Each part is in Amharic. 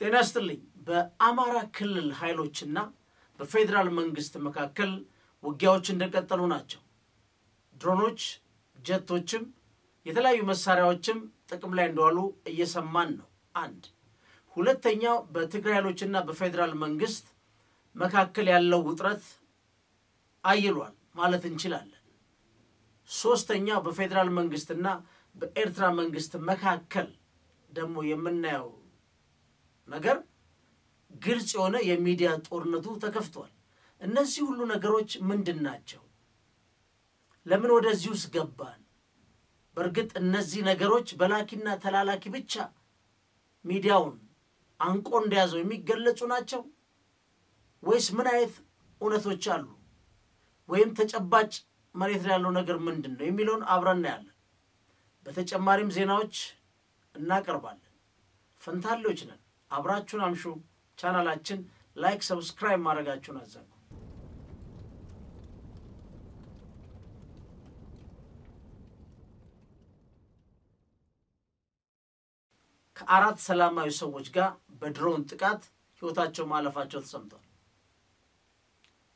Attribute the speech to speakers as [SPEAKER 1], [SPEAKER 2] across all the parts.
[SPEAKER 1] ጤና ይስጥልኝ በአማራ ክልል ኃይሎችና በፌደራል መንግስት መካከል ውጊያዎች እንደቀጠሉ ናቸው ድሮኖች ጀቶችም የተለያዩ መሳሪያዎችም ጥቅም ላይ እንደዋሉ እየሰማን ነው አንድ ሁለተኛው በትግራይ ኃይሎችና በፌደራል መንግስት መካከል ያለው ውጥረት አይሏል ማለት እንችላለን ሶስተኛው በፌደራል መንግስትና በኤርትራ መንግስት መካከል ደግሞ የምናየው ነገር ግልጽ የሆነ የሚዲያ ጦርነቱ ተከፍቷል እነዚህ ሁሉ ነገሮች ምንድናቸው ለምን ወደዚህስ ገባን በርግጥ እነዚህ ነገሮች በላኪና ተላላኪ ብቻ ሚዲያውን አንቆ እንዲያዘው የሚገለጹ ናቸው ወይስ ምን አይነት እውነቶች አሉ ወይም ተጨባጭ መሬት ላይ ያለው ነገር ምንድነው የሚሉን አብረን ያለን በተጨማሪም ዜናዎች እናቀርባለን ፈንታሎች ነን አብራችሁን አምሹ ቻናላችን ላይክ ሰብስክራይብ ማድረጋችሁን አዘኑ ከአራት ሰላማዊ ሰዎች ጋር በድሮን ጥቃት ህይወታቸው ማለፋቸው ተሰምቷል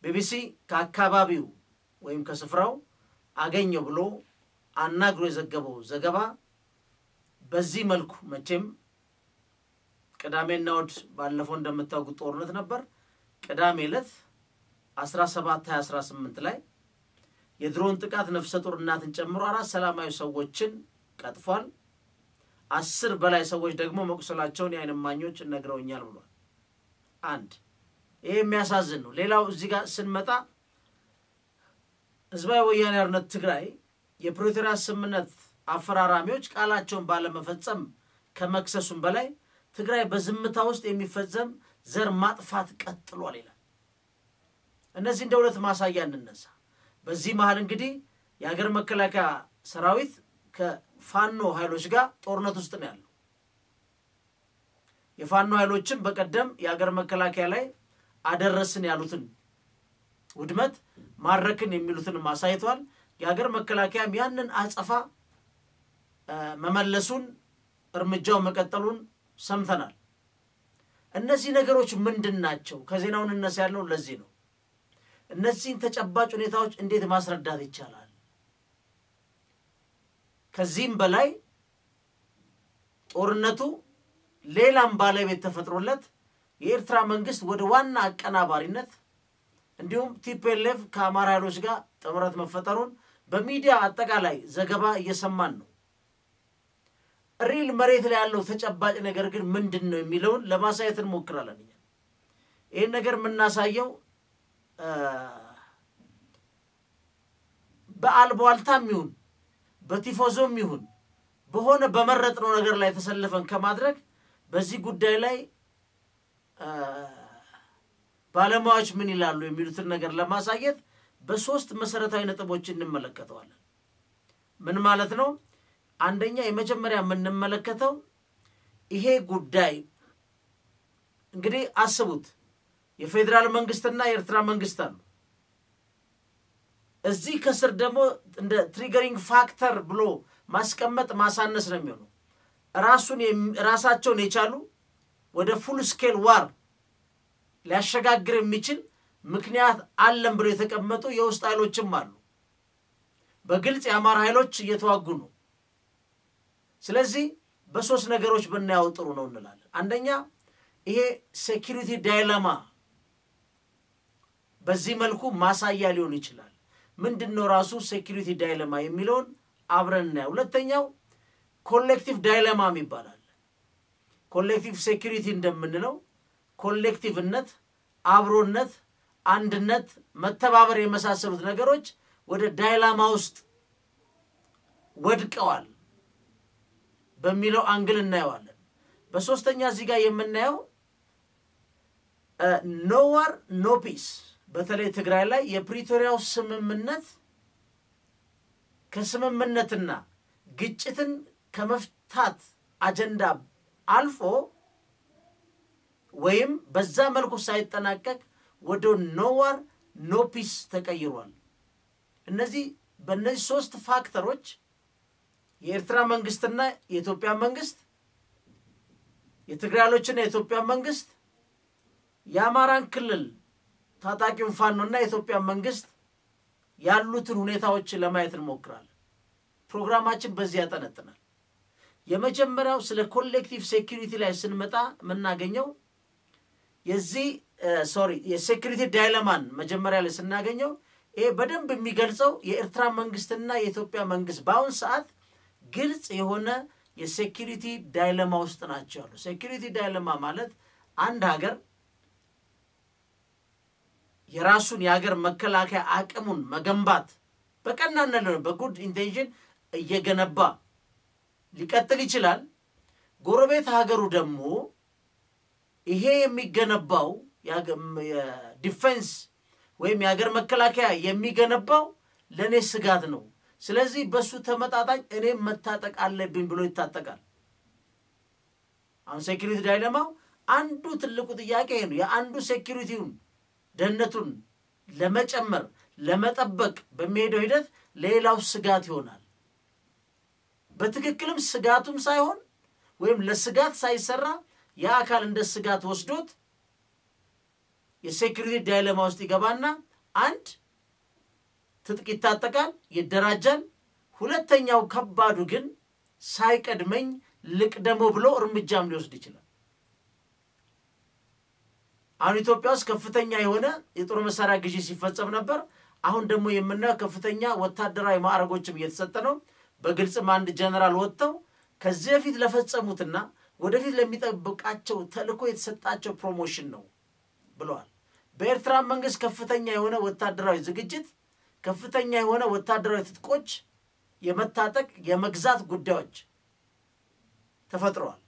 [SPEAKER 1] ቢቢሲ ከአካባቢው ወይም ከስፍራው አገኘው ብሎ አናግሮ የዘገበው ዘገባ በዚህ መልኩ መቼም ቅዳሜና እሁድ ባለፈው እንደምታውቁት ጦርነት ነበር ቅዳሜ ዕለት 17/2018 ላይ የድሮን ጥቃት ነፍሰ ጡር እናትን ጨምሮ አራት ሰላማዊ ሰዎችን ቀጥፏል 10 በላይ ሰዎች ደግሞ መቁሰላቸውን የዓይን እማኞች ነግረውኛል ብሏል አንድ ይሄ የሚያሳዝን ነው ሌላው እዚህ ጋር ስንመጣ ህዝባዊ ወያኔ ሓርነት ትግራይ የፕሪቶሪያ ስምምነት አፈራራሚዎች ቃላቸውን ባለመፈጸም ከመክሰሱም በላይ ትግራይ በዝምታ ውስጥ የሚፈጸም ዘር ማጥፋት ቀጥሏል ይላል እነዚህ እንደ ሁለት ማሳያ እንነሳ በዚህ መሃል እንግዲህ የሀገር መከላከያ ሰራዊት ከፋኖ ኃይሎች ጋር ጦርነት ውስጥ ነው ያለው የፋኖ ኃይሎችም በቀደም የሀገር መከላከያ ላይ አደረስን ያሉትን ውድመት ማረክን የሚሉትን ማሳይቷል የሀገር መከላከያም ያንን አጸፋ መመለሱን እርምጃው መቀጠሉን ሰምተናል እነዚህ ነገሮች ምንድናቸው ከዜናው እንነሳ ያለው ለዚህ ነው እነዚህን ተጨባጭ ሁኔታዎች እንዴት ማስረዳት ይቻላል ከዚህም በላይ ጦርነቱ ሌላም ባለቤት ተፈጥሮለት የኤርትራ መንግስት ወደ ዋና አቀናባሪነት እንዲሁም ቲፒኤልኤፍ ከአማራ ኃይሎች ጋር ጥምረት መፈጠሩን በሚዲያ አጠቃላይ ዘገባ እየሰማን ነው ሪል መሬት ላይ ያለው ተጨባጭ ነገር ግን ምንድነው የሚለውን ለማሳየት እንሞክራለን ይሄን ነገር ምናሳየው በአልቧልታም ይሁን በቲፎዞም ይሁን በሆነ በመረጥነው ነገር ላይ ተሰልፈን ከማድረግ በዚህ ጉዳይ ላይ ባለሙያዎች ምን ይላሉ የሚሉትን ነገር ለማሳየት በሶስት መሰረታዊ ነጥቦች እንመለከተዋለን ምን ማለት ነው አንደኛ የመጀመሪያ የምንመለከተው ይሄ ጉዳይ እንግዲህ አስቡት የፌደራል መንግስትና የኤርትራ መንግስት አሉ እዚህ ከስር ደግሞ እንደ ትሪገሪንግ ፋክተር ብሎ ማስቀመጥ ማሳነስ ነው የሚሆነው ራሳቸውን የቻሉ ወደ ፉል ስኬል ዋር ሊያሸጋግር የሚችል ምክንያት አለም ብሎ የተቀመጡ የውስጥ ኃይሎችም አሉ በግልጽ የአማራ ኃይሎች እየተዋጉ ነው ስለዚህ በሶስት ነገሮች ብናያው ጥሩ ነው እንላለን አንደኛ ይሄ ሴኩሪቲ ዳይላማ በዚህ መልኩ ማሳያ ሊሆን ይችላል ምንድነው ራሱ ሴኩሪቲ ዳይላማ የሚለውን አብረን እናያለን ሁለተኛው ኮሌክቲቭ ዳይላማ ይባላል ኮሌክቲቭ ሴኩሪቲ እንደምንለው ኮሌክቲቭነት አብሮነት አንድነት መተባበር የመሳሰሉት ነገሮች ወደ ዳይላማ ውስጥ ወድቀዋል በሚለው አንግል እናያለን በሶስተኛ እዚህ ጋር የምናየው ኖ ዋር ኖ ፒስ በተለይ ትግራይ ላይ የፕሪቶሪያው ስምምነት ከስምምነትና ግጭትን ከመፍታት አጀንዳ አልፎ ወይም በዛ መልኩ ሳይጠናቀቅ ወደ ኖ ዋር ኖ ፒስ ተቀይሯል እነዚህ በእነዚህ ሶስት ፋክተሮች የኤርትራ መንግስትና የኢትዮጵያ መንግስት የትግራይሎችና የኢትዮጵያ መንግስት የአማራን ክልል ታጣቂውን ፋኖና የኢትዮጵያ መንግስት ያሉትን ሁኔታዎች ለማየት እንሞክራለን። ፕሮግራማችን በዚህ ያጠነጥናል። የመጀመሪያው ስለ ኮሌክቲቭ ሴኩሪቲ ላይ ስንመጣ መናገኘው የሴኩሪቲ ዳይለማን መጀመሪያ ላይ ስናገኘው ይሄ በደንብ የሚገልጸው የኤርትራ መንግስትና የኢትዮጵያ መንግስት በአሁን ሰዓት ግልጽ የሆነ የሴኩሪቲ ዳይለማ ውስጥ ናቸው ያለው። ሴኩሪቲ ዳይለማ ማለት አንድ ሀገር የራሱን የሀገር መከላከያ አቅሙን መገንባት በቀናነት ነው በጉድ ኢንቴንሽን እየገነባ ሊቀጥል ይችላል። ጎረቤት ሀገሩ ደግሞ ይሄ የሚገነባው የዲፌንስ ወይም የሀገር መከላከያ የሚገነባው ለኔ ስጋት ነው፣ ስለዚህ በሱ ተመጣጣኝ እኔ መታጠቅ አለብኝ ብሎ ይታጠቃል። አሁን ሴኩሪቲ ዳይለማው አንዱ ትልቁ ጥያቄ ነው። የአንዱ ሴኩሪቲውን ደህንነቱን ለመጨመር ለመጠበቅ በሚሄደው ሂደት ሌላው ስጋት ይሆናል። በትክክልም ስጋቱም ሳይሆን ወይም ለስጋት ሳይሰራ የአካል እንደ ስጋት ወስዶት የሴኩሪቲ ዳይለማ ውስጥ ይገባና አንድ ትጥቅ ይታጠቃል፣ ይደራጃል። ሁለተኛው ከባዱ ግን ሳይቀድመኝ ልቅደሞ ብሎ እርምጃም ሊወስድ ይችላል። አሁን ኢትዮጵያ ውስጥ ከፍተኛ የሆነ የጦር መሳሪያ ግዢ ሲፈጸም ነበር። አሁን ደግሞ የምናየው ከፍተኛ ወታደራዊ ማዕረጎችም እየተሰጠ ነው። በግልጽም አንድ ጀነራል ወጥተው ከዚህ በፊት ለፈጸሙትና ወደፊት ለሚጠብቃቸው ተልእኮ የተሰጣቸው ፕሮሞሽን ነው ብለዋል። በኤርትራ መንግስት ከፍተኛ የሆነ ወታደራዊ ዝግጅት፣ ከፍተኛ የሆነ ወታደራዊ ትጥቆች የመታጠቅ የመግዛት ጉዳዮች ተፈጥረዋል።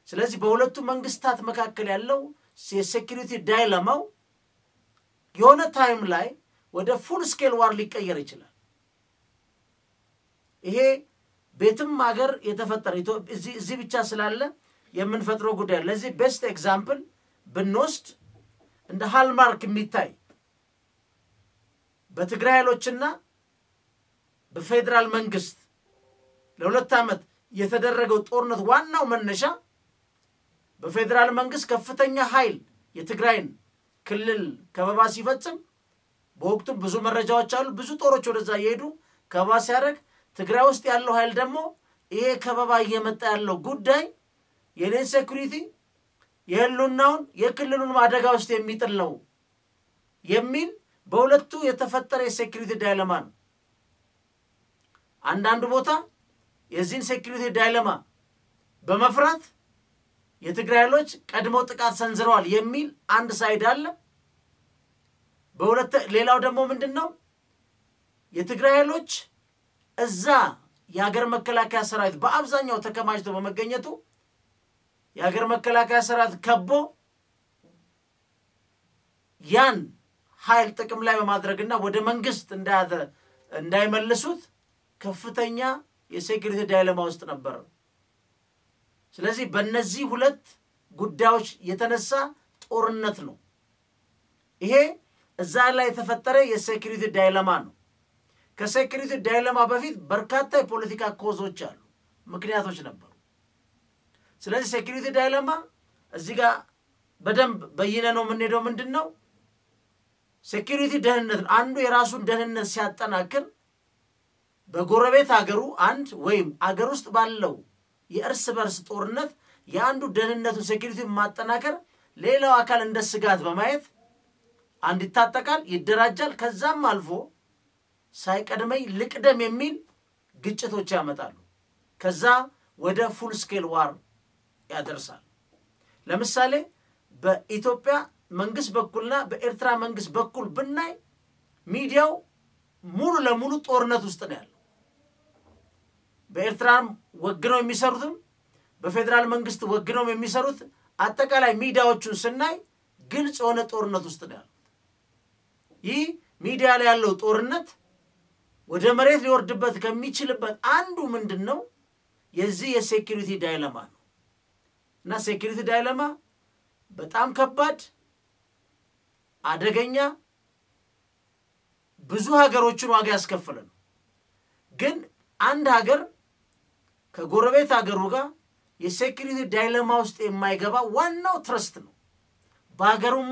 [SPEAKER 1] ስለዚህ በሁለቱ መንግስታት መካከል ያለው የሴኩሪቲ ዳይለማው የሆነ ታይም ላይ ወደ ፉል ስኬል ዋር ሊቀየር ይችላል። ይሄ ቤትም ሀገር የተፈጠረ እዚህ ብቻ ስላለ የምንፈጥረው ጉዳይ። ለዚህ ቤስት ኤግዛምፕል ብንወስድ እንደ ሃልማርክ የሚታይ በትግራይ ኃይሎችና በፌደራል መንግስት ለሁለት ዓመት የተደረገው ጦርነት ዋናው መነሻ በፌደራል መንግስት ከፍተኛ ኃይል የትግራይን ክልል ከበባ ሲፈጽም በወቅቱ ብዙ መረጃዎች አሉ። ብዙ ጦሮች ወደዛ እየሄዱ ከበባ ሲያደርግ ትግራይ ውስጥ ያለው ኃይል ደግሞ ይሄ ከበባ እየመጣ ያለው ጉዳይ የኔን ሴኩሪቲ የህልውናውን የክልሉን አደጋ ውስጥ የሚጥል ነው የሚል በሁለቱ የተፈጠረ የሴኩሪቲ ዳይለማ ነው። አንዳንድ ቦታ የዚህን ሴኩሪቲ ዳይለማ በመፍራት የትግራይ ኃይሎች ቀድመው ጥቃት ሰንዝረዋል የሚል አንድ ሳይድ አለ። ሌላው ደግሞ ምንድነው የትግራይ ኃይሎች እዛ የሀገር መከላከያ ሰራዊት በአብዛኛው ተከማችቶ በመገኘቱ የሀገር መከላከያ ሰራዊት ከቦ ያን ኃይል ጥቅም ላይ በማድረግና ወደ መንግስት እንዳይመልሱት ከፍተኛ የሴኩሪቲ ዳይለማ ውስጥ ነበር። ስለዚህ በእነዚህ ሁለት ጉዳዮች የተነሳ ጦርነት ነው። ይሄ እዛ ላይ የተፈጠረ የሴኩሪቲ ዳይለማ ነው። ከሴኩሪቲ ዳይለማ በፊት በርካታ የፖለቲካ ኮዞች አሉ፣ ምክንያቶች ነበሩ። ስለዚህ ሴኩሪቲ ዳይለማ እዚህ ጋር በደንብ በይነ ነው የምንሄደው። ምንድነው ሴኩሪቲ ደህንነት? አንዱ የራሱን ደህንነት ሲያጠናክር በጎረቤት ሀገሩ አንድ ወይም አገር ውስጥ ባለው የእርስ በርስ ጦርነት የአንዱ ደህንነቱ ሴኩሪቲ ማጠናከር ሌላው አካል እንደ ስጋት በማየት አንድ ይታጠቃል፣ ይደራጃል። ከዛም አልፎ ሳይቀድመኝ ልቅደም የሚል ግጭቶች ያመጣሉ። ከዛ ወደ ፉል ስኬል ዋር ያደርሳል። ለምሳሌ በኢትዮጵያ መንግስት በኩልና በኤርትራ መንግስት በኩል ብናይ ሚዲያው ሙሉ ለሙሉ ጦርነት ውስጥ ነው ያለው። በኤርትራም ወግነው የሚሰሩትም በፌደራል መንግስት ወግነው የሚሰሩት አጠቃላይ ሚዲያዎቹን ስናይ ግልጽ የሆነ ጦርነት ውስጥ ነው ያለው። ይህ ሚዲያ ላይ ያለው ጦርነት ወደ መሬት ሊወርድበት ከሚችልበት አንዱ ምንድነው የዚህ የሴኩሪቲ ዳይለማ ነው። እና ሴኩሪቲ ዳይለማ በጣም ከባድ አደገኛ ብዙ ሀገሮችን ዋጋ ያስከፍላል። ግን አንድ ሀገር ከጎረቤት ሀገሩ ጋር የሴኩሪቲ ዳይለማ ውስጥ የማይገባ ዋናው ትረስት ነው ባገሩም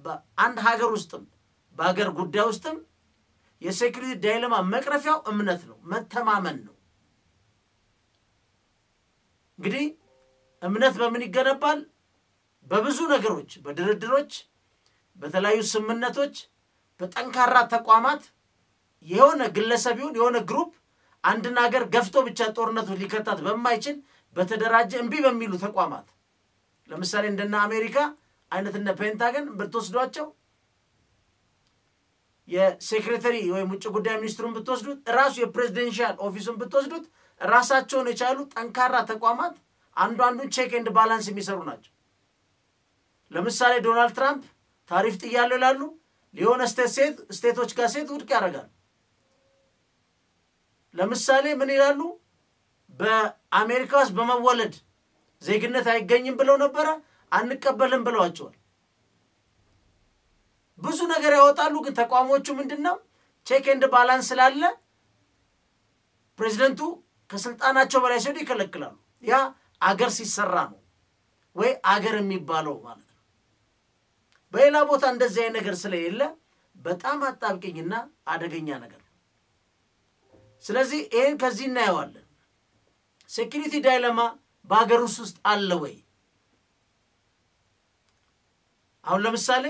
[SPEAKER 1] በአንድ ሀገር ውስጥም ባገር ጉዳይ ውስጥም የሴኩሪቲ ዳይለማ መቅረፊያው እምነት ነው መተማመን ነው እንግዲህ እምነት በምን ይገነባል በብዙ ነገሮች በድርድሮች በተለያዩ ስምምነቶች በጠንካራ ተቋማት የሆነ ግለሰብ ይሁን የሆነ ግሩፕ አንድ ነገር ገፍቶ ብቻ ጦርነቱ ሊከታት በማይችል በተደራጀ እንቢ በሚሉ ተቋማት ለምሳሌ እንደና አሜሪካ አይነት እንደ ፔንታገን ብትወስዷቸው የሴክሬታሪ ወይ ውጭ ጉዳይ ሚኒስትሩን ብትወስዱት ራሱ የፕሬዚደንሻል ኦፊሱን ብትወስዱት ራሳቸውን የቻሉ ጠንካራ ተቋማት አንዱን ቼክ ኤንድ ባላንስ የሚሰሩ ናቸው ለምሳሌ ዶናልድ ትራምፕ ታሪፍ ጥያለው ይላሉ ሊሆነ ስቴቶች ጋር ሴት ውድቅ ያደርጋሉ ለምሳሌ ምን ይላሉ በአሜሪካ ውስጥ በመወለድ ዜግነት አይገኝም ብለው ነበር አንቀበልም ብለዋቸዋል ብዙ ነገር ያወጣሉ ግን ተቋሞቹ ምንድነው ቼክ ኤንድ ባላንስ ስላለ ፕሬዝዳንቱ ከስልጣናቸው በላይ ሲሄዱ ይከለክላሉ ያ አገር ሲሰራ ነው ወይ አገር የሚባለው ማለት ነው በሌላ ቦታ እንደዚህ አይነት ነገር ስለሌለ በጣም አጣብቂኝና አደገኛ ነገር ስለዚህ ይሄን ከዚህ እናየዋለን ሴኩሪቲ ዳይለማ በአገር ውስጥ አለ ወይ አሁን ለምሳሌ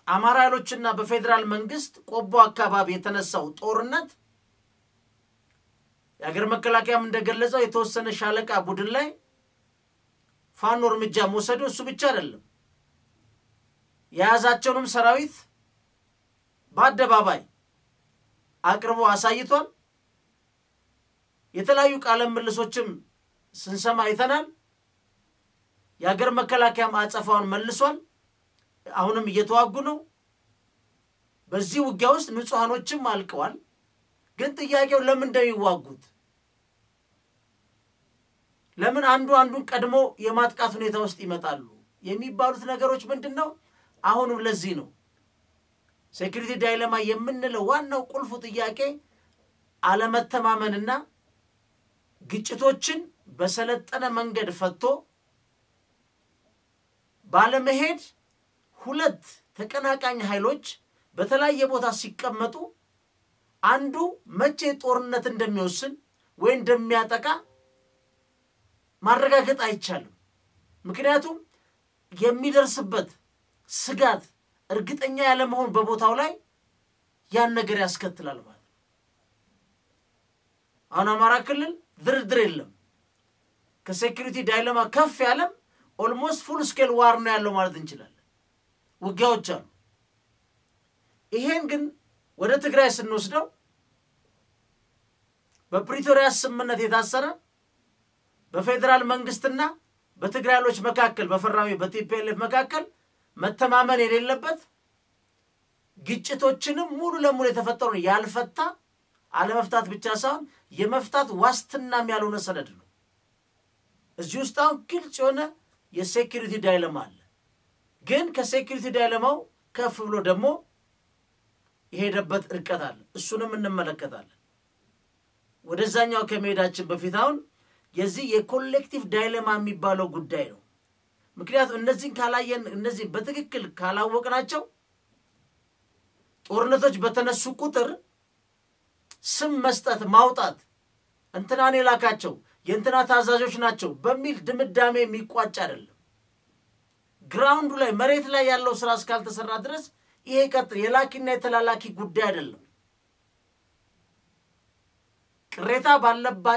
[SPEAKER 1] በአማራ ኃይሎችና በፌደራል መንግስት ቆቦ አካባቢ የተነሳው ጦርነት የአገር መከላከያም እንደገለጸው የተወሰነ ሻለቃ ቡድን ላይ ፋኖ እርምጃ መውሰዱ እሱ ብቻ አይደለም ያዛቸውንም ሰራዊት በአደባባይ አቅርቦ አሳይቷል የተለያዩ ቃለ ምልሶችም ስንሰማ አይተናል የአገር መከላከያም አጸፋውን መልሷል አሁንም እየተዋጉ ነው በዚህ ውጊያ ውስጥ ንጹሃኖችም አልቀዋል ግን ጥያቄው ለምን እንደሚዋጉት ለምን አንዱን ቀድሞ የማጥቃት ሁኔታ ውስጥ ይመጣሉ የሚባሉት ነገሮች ምንድነው አሁንም ለዚህ ነው ሴኩሪቲ ዳይለማ የምንለው ዋናው ቁልፉ ጥያቄ አለመተማመንና ግጭቶችን በሰለጠነ መንገድ ፈቶ ባለመሄድ ሁለት ተቀናቃኝ ኃይሎች በተለያየ ቦታ ሲቀመጡ አንዱ መቼ ጦርነት እንደሚወስን ወይ እንደሚያጠቃ ማረጋገጥ አይቻልም ምክንያቱም የሚደርስበት ስጋት እርግጠኛ ያለ መሆን በቦታው ላይ ያን ነገር ያስከትላል ማለት አሁን አማራ ክልል ድርድር የለም ከሴኩሪቲ ዳይለማ ከፍ ያለም ኦልሞስት ፉል ስኬል ዋር ነው ያለው ማለት እንችላለን ውጊያዎች አሉ ይሄን ግን ወደ ትግራይ ስንወስደው በፕሪቶሪያ ስምምነት የታሰረ በፌደራል መንግስትና በትግራይሎች መካከል በፈራሚ በቲፒኤልኤፍ መካከል መተማመን የሌለበት ግጭቶችንም ሙሉ ለሙሉ የተፈጠሩ ያልፈታ አለመፍታት ብቻ ሳይሆን የመፍታት ዋስትናም ያልሆነ ሰነድ ነው እዚህ ውስጥ አሁን ግልጽ የሆነ የሴኩሪቲ ዳይለማ አለ ግን ከሴኩሪቲ ዳይለማው ከፍ ብሎ ደግሞ ይሄደበት እርቀት አለ እሱንም እንመለከታለን ወደዛኛው ከመሄዳችን በፊት አሁን የዚህ የኮሌክቲቭ ዳይለማ የሚባለው ጉዳይ ነው ምክንያቱም እነዚህን ካላየን እነዚህ በትክክል ካላወቅናቸው ጦርነቶች በተነሱ ቁጥር ስም መስጠት ማውጣት እንትናኔ ላካቸው የእንትና ታዛዦች ናቸው በሚል ድምዳሜ የሚቋጭ አይደለም ግራውንዱ ላይ መሬት ላይ ያለው ስራ እስካልተሰራ ድረስ ይሄ ቀጥር የላኪና የተላላኪ ጉዳይ አይደለም ቅሬታ ባለባ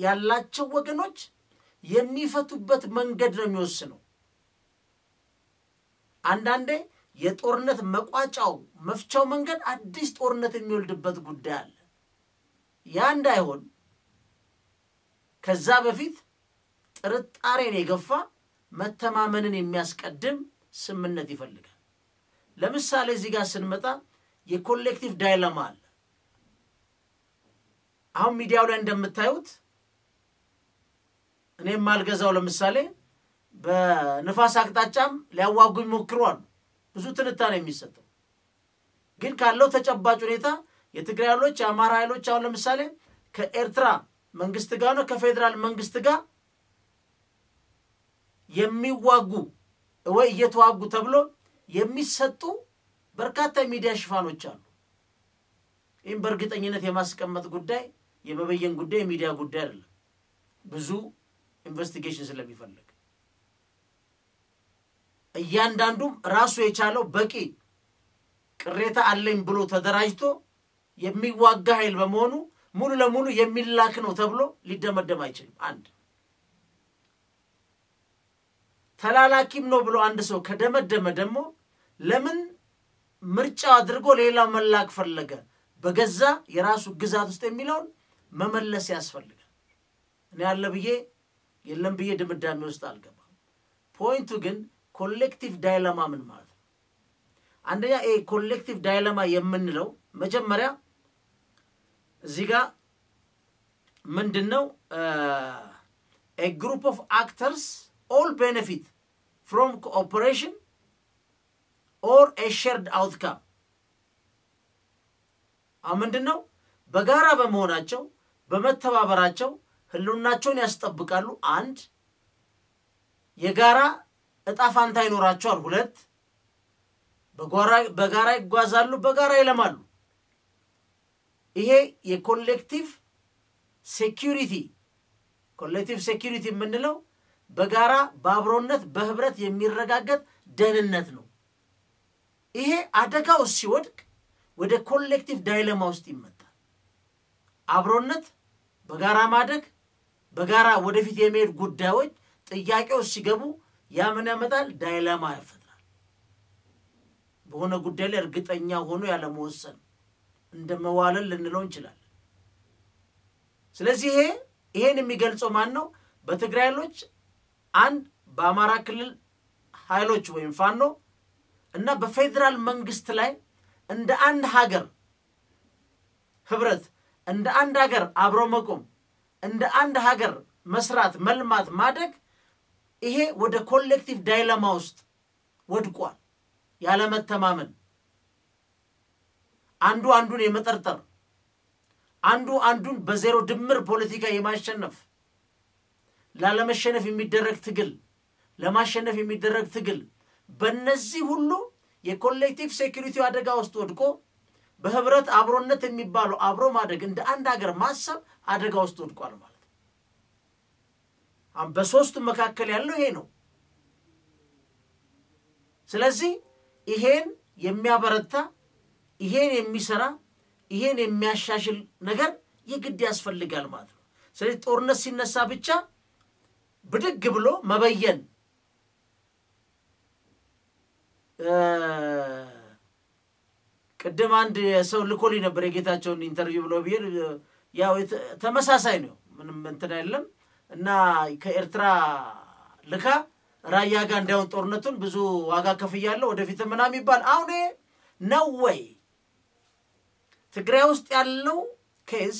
[SPEAKER 1] ያላቸው ወገኖች የሚፈቱበት መንገድ ነው የሚወስነው አንዳንዴ የጦርነት መቋጫው መፍቻው መንገድ አዲስ ጦርነት የሚወልድበት ጉዳይ አለ ያ እንዳይሆን ከዛ በፊት ጥርጣሬን የገፋ መተማመንን የሚያስቀድም ስምምነት ይፈልጋል ለምሳሌ እዚህ ጋር ስንመጣ የኮሌክቲቭ ዳይለማ አለ አሁን ሚዲያው ላይ እንደምታዩት እኔም ማልገዛው ለምሳሌ በንፋስ አቅጣጫም ሊያዋጉኝ ሞክሯል ብዙ ትንታኔ የሚሰጠው ግን ካለው ተጨባጭ ሁኔታ የትግራይ ኃይሎች የአማራ ኃይሎች አሁን ለምሳሌ ከኤርትራ መንግስት ጋር ነው ከፌደራል መንግስት ጋር የሚዋጉ ወይ እየተዋጉ ተብሎ የሚሰጡ በርካታ ሚዲያ ሽፋኖች አሉ ይህን በእርግጠኝነት የማስቀመጥ ጉዳይ የመበየን ጉዳይ ሚዲያ ጉዳይ አይደለም ብዙ ኢንቨስቲጌሽን ስለሚፈልግ እያንዳንዱም ራሱ የቻለው በቂ ቅሬታ አለኝ ብሎ ተደራጅቶ የሚዋጋ ኃይል በመሆኑ ሙሉ ለሙሉ የሚላክ ነው ተብሎ ሊደመደም አይችልም አንድ ተላላኪም ነው ብሎ አንድ ሰው ከደመደመ ደግሞ ለምን ምርጫ አድርጎ ሌላ መላክ ፈለገ በገዛ የራሱ ግዛት ውስጥ የሚለውን መመለስ ያስፈልጋል እኔ ያለ ብዬ የለም ብዬ ድምዳሜ ውስጥ አልገባም ፖይንቱ ግን ኮሌክቲቭ ዳይለማ ምን ማለት ነው አንደኛ ኮሌክቲቭ ዳይለማ የምንለው መጀመሪያ እዚህ ጋር ምንድነው a group of actors all benefit from cooperation or a shared outcome ምንድነው በጋራ በመሆናቸው በመተባበራቸው ህልውናቸውን ያስጠብቃሉ አንድ የጋራ እጣፋንታ ይኖራቸዋል ሁለት በጋራ ይጓዛሉ በጋራ ይለማሉ ይሄ የኮሌክቲቭ ሴኩሪቲ የምንለው በጋራ በአብሮነት በህብረት የሚረጋገጥ ደህንነት ነው ይሄ አደጋው ሲወድቅ ወደ ኮሌክቲቭ ዳይለማ ውስጥ ይመጣል አብሮነት በጋራ ማደግ በጋራ ወደፊት የሚሄድ ጉዳዮች ጥያቄዎች ሲገቡ ያ ምን ያመጣል ዳይለማ ያፈጥራል በሆነ ጉዳይ ላይ እርግጠኛ ሆኖ ያለ መወሰን እንደመዋለል ልንለው እንችላለን ስለዚህ ይሄን የሚገልጸው ማን ነው በትግራይ ኃይሎች አንድ በአማራ ክልል ኃይሎች ወይም ፋኖ እና በፌደራል መንግስት ላይ እንደ አንድ ሀገር ህብረት እንደ አንድ ሀገር አብሮ መቆም እንደ አንድ ሀገር መስራት መልማት ማደግ ይሄ ወደ ኮሌክቲቭ ዳይለማ ውስጥ ወድቋል ያለ መተማመን አንዱ አንዱን የመጠርጠር አንዱ አንዱን በዜሮ ድምር ፖለቲካ የማሸነፍ ላለመሸነፍ የሚደረግ ትግል ለማሸነፍ የሚደረግ ትግል በእነዚህ ሁሉ የኮሌክቲቭ ሴኩሪቲ አደጋ ውስጥ ወድቆ በህብረት አብሮነት የሚባለው አብሮ ማደግ እንደ አንድ ሀገር ማሰብ አደጋ ውስጥ ወድቋል ማለት በሶስቱ መካከል ያለው ይሄ ነው ስለዚህ ይሄን የሚያበረታ ይሄን የሚሰራ ይሄን የሚያሻሽል ነገር የግድ ያስፈልጋል ማለት ነው ስለዚህ ጦርነት ሲነሳ ብቻ ብድግ ብሎ መበየን ቅድም አንድ ሰው ልኮሊ ነበር የጌታቸውን ኢንተርቪው ብሎ ቢል ያው ተመሳሳይ ነው ምንም እንትን አይደለም እና ከኤርትራ ልካ ራያ ጋር እንዳውን ጦርነቱን ብዙ ዋጋ ከፍያለሁ ወደፊት ምናም ይባል አሁን ነው ወይ ትግራይ ውስጥ ያለው ኬዝ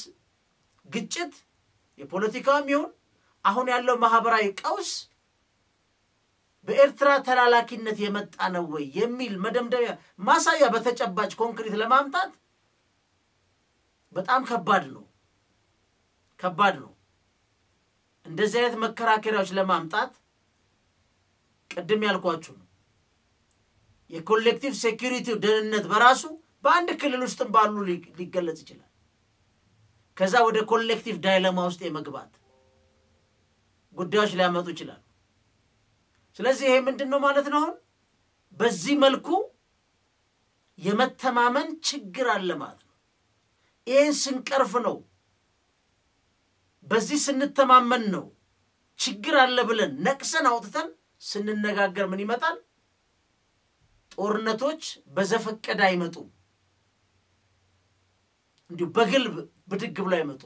[SPEAKER 1] ግጭት የፖለቲካም ይሁን አሁን ያለው ማህበራዊ ቀውስ በኤርትራ ተላላኪነት የመጣ ነው ወይ የሚል መደምደሚያ ማሳያ በተጨባጭ ኮንክሪት ለማምጣት በጣም ከባድ ነው እንደዚህ አይነት መከራከሪያዎች ለማምጣት ቀደም ያልኳችሁ ነው የኮሌክቲቭ ሴኩሪቲ ደህንነት በራሱ በአንድ ክልል ውስጥ ባሉ ሊገለጽ ይችላል ከዛ ወደ ኮሌክቲቭ ዳይለማ ውስጥ የመግባት ጉዳዮች ሊያመጡ ይችላል ስለዚህ ይሄ ምንድነው ማለት ነው በዚህ መልኩ የመተማመን ችግር አለ ማለት ነው ይሄን ስንቀርፍ ነው በዚህ ስንተማመን ነው ችግር አለ ብለን ነቅሰን አውጥተን ስንነጋገር ምን ይመጣል ጦርነቶች በዘፈቀደ አይመጡ እንዲሁ በግልብ ብድግ ብሎ አይመጡ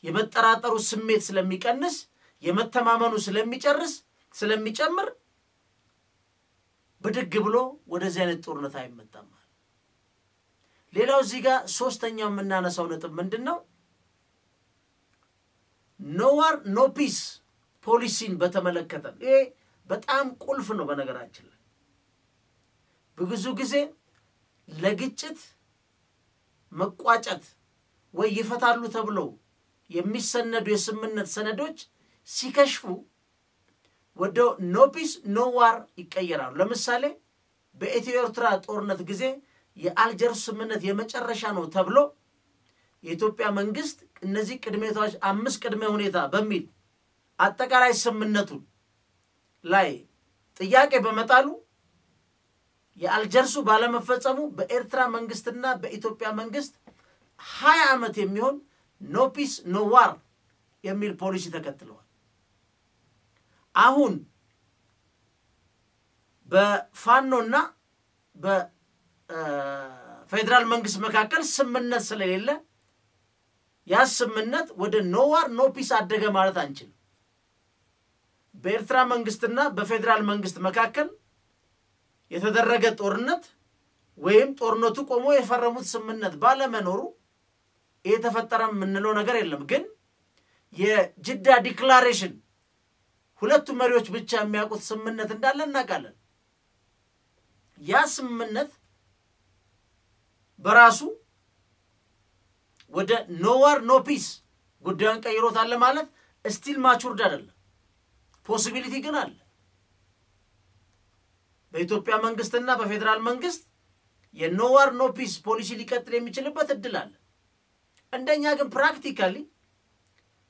[SPEAKER 1] የመጠራጠሩ ስሜት ስለሚቀንስ የመተማመኑ ስለሚጨምር ብድግ ብሎ ወደዚህ አይነት ጦርነት አይመጣም ሌላው እዚህ ጋር ሶስተኛው የምናነሳው ነጥብ ምንድነው no war no peace ፖሊሲን በተመለከተ ይሄ በጣም ቁልፍ ነው በነገራችን ላይ ብዙ ጊዜ ለግጭት መቋጨት ወይ ይፈታሉ ተብሎ የሚሰነዱ የስምምነት ሰነዶች ሲከሽፉ ወደ ኖ ፒስ ኖ ዋር ይቀየራሉ። ለምሳሌ በኢትዮ ኤርትራ ጦርነት ጊዜ የአልጀርስ ስምምነት የመጨረሻ ነው ተብሎ የኢትዮጵያ መንግስት እነዚህ ቅድመታዎች 5 ቅድመ ሁኔታ በሚል አጠቃላይ ስምምነቱን ላይ ጥያቄ በመጣሉ የአልጀርሱ ባለመፈጸሙ በኤርትራ መንግስትና በኢትዮጵያ መንግስት 20 ዓመት የሚሆን ኖ ፒስ ኖ ዋር የሚል ፖሊሲ ተከትለዋል። አሁን በፋኖና በፌደራል መንግስት መካከል ስምምነት ስለሌለ ያ ስምምነት ወደ ኖ ዋር ኖ ፒስ አደገ ማለት አንችልም። በኤርትራ መንግስትና በፌደራል መንግስት መካከል የተደረገ ጦርነት ወይም ጦርነቱ ቆሞ የፈረሙት ስምምነት ባለመኖሩ የተፈጠረ ምንለው ነገር የለም። ግን የጅዳ ዲክላሬሽን ሁለቱ መሪዎች ብቻ የሚያውቁት ስምምነት እንዳለ እናውቃለን። ያ ስምምነት በራሱ ወደ ኖ ዋር ኖ ፒስ ጉዳዩን ቀይሮታል ማለት ስቲል ማቹርድ አይደለም። ፖሲቢሊቲ ግን አለ። በኢትዮጵያ መንግስትና በፌደራል መንግስት የኖ ዋር ኖ ፒስ ፖሊሲ ሊቀጥል የሚችልበት እድል አለ። እንደኛ ግን ፕራክቲካሊ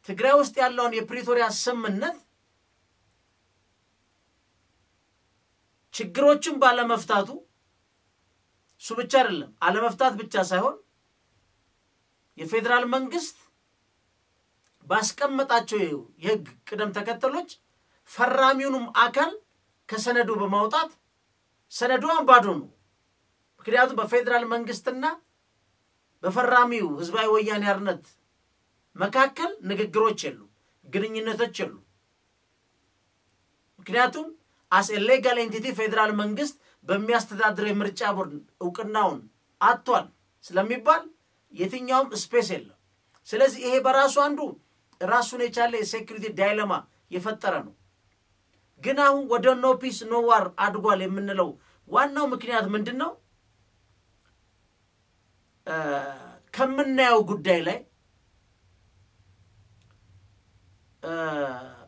[SPEAKER 1] ትግራይ ውስጥ ያለውን የፕሪቶሪያ ስምምነት ችግሮችን ባለመፍታቱ እሱ ብቻ አይደለም አለመፍታት ብቻ ሳይሆን የፌደራል መንግስት ባስቀመጣቸው የህግ ቅደም ተከተሎች ፈራሚውንም አካል ከሰነዱ በማውጣት ሰነዱ ባዶ ነው። ምክንያቱም በፌደራል መንግስትና በፈራሚው ህዝባዊ ወያኔ ሓርነት መካከል ንግግሮች የሉ፣ ግንኙነቶች የሉ። ምክንያቱም as a legal entity ፌደራል መንግስት በሚያስተዳድረው የምርጫ ቦርድ እውቅናውን አጥቷል ስለሚባል የትኛውም ስፔስ የለም። ስለዚህ ይሄ በራሱ አንዱ ራሱን የቻለ የሴኩሪቲ ዳይለማ የፈጠረ ነው። ግን አሁን ወደ ኖ ፒስ ኖ ዋር አድጓል የምንለው ዋናው ምክንያት ምንድነው? ከምናየው ጉዳይ ላይ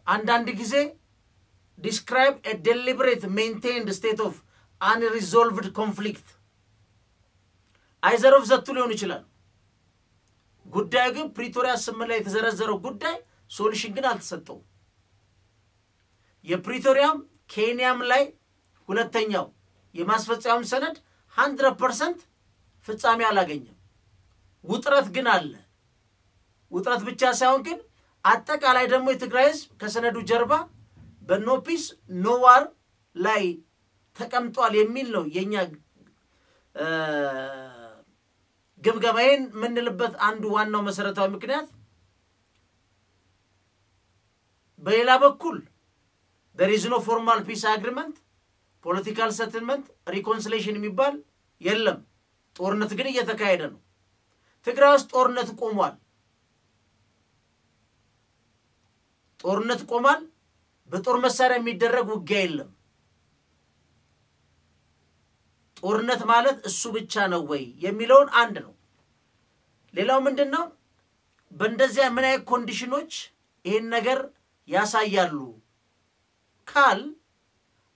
[SPEAKER 1] አንዳንድ ጊዜ describe a deliberate maintained state of unresolved conflict either of the two ሊሆን ይችላል። ጉዳዩ ግን ፕሪቶሪያ ስምምነት ላይ የተዘረዘረው ጉዳይ ሶሉሽን ግን አልተሰጠው። የፕሪቶሪያም ኬንያም ላይ ሁለተኛው የማስፈጸሚያው ሰነድ 100% ፍጻሜ አላገኘም። ውጥረት ግን አለ። ውጥረት ብቻ ሳይሆን ግን አጠቃላይ ደግሞ የትግራይ ህዝብ ከሰነዱ ጀርባ በኖ ፒስ ኖ ዋር ላይ ተቀምጧል የሚል ነው የኛ ግምገማዬን ምንልበት አንዱ ዋናው መሰረታዊ ምክንያት። በሌላ በኩል there is no formal peace agreement, political settlement, reconciliation የሚባል የለም። ጦርነት ግን እየተካሄደ ነው። ትግራይ ውስጥ ጦርነት ቆሟል። ጦርነት ቆሟል። በጦር መሳሪያ የሚደረግ ውጊያ የለም። ጦርነት ማለት እሱ ብቻ ነው ወይ የሚለውን አንድ ነው። ሌላው ምንድነው? በእንደዚያ ምን አይነት ኮንዲሽኖች ይሄን ነገር ያሳያሉ ካል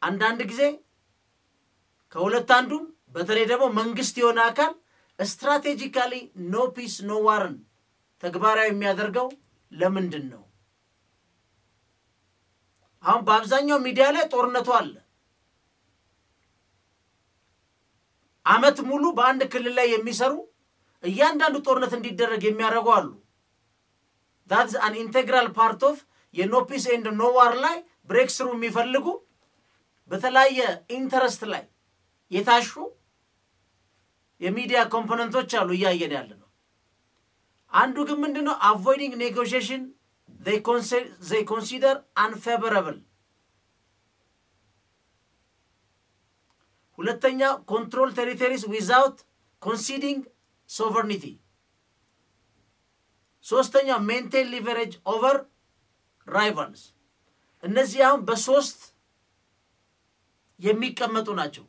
[SPEAKER 1] አንዳንድ ጊዜ ከሁለት አንዱም በተለይ ደግሞ መንግስት የሆነ አካል ስትራቴጂካሊ ኖ ፒስ ኖ ዋርን ተግባራዊ የሚያደርገው ለምንድን ነው? አሁን በአብዛኛው ሚዲያ ላይ ጦርነቱ አለ። አመት ሙሉ በአንድ ክልል ላይ የሚሰሩ እያንዳንዱ ጦርነት እንዲደረግ የሚያደርጉ አሉ። that is an integral part of የኖ ፒስ ኤንድ ኖ ዋር ላይ ብሬክ ስሩ የሚፈልጉ በተለያየ ኢንተረስት ላይ የታሹ የሚዲያ ኮምፖነንቶች አሉ እያየን ያለነው። አንዱ ግን ምንድነው? avoiding negotiation they consider unfavorable። ሁለተኛ control territories without conceding sovereignty። ሶስተኛ maintain leverage over rivals። እነዚህ አሁን በሶስት የሚቀመጡ ናቸው።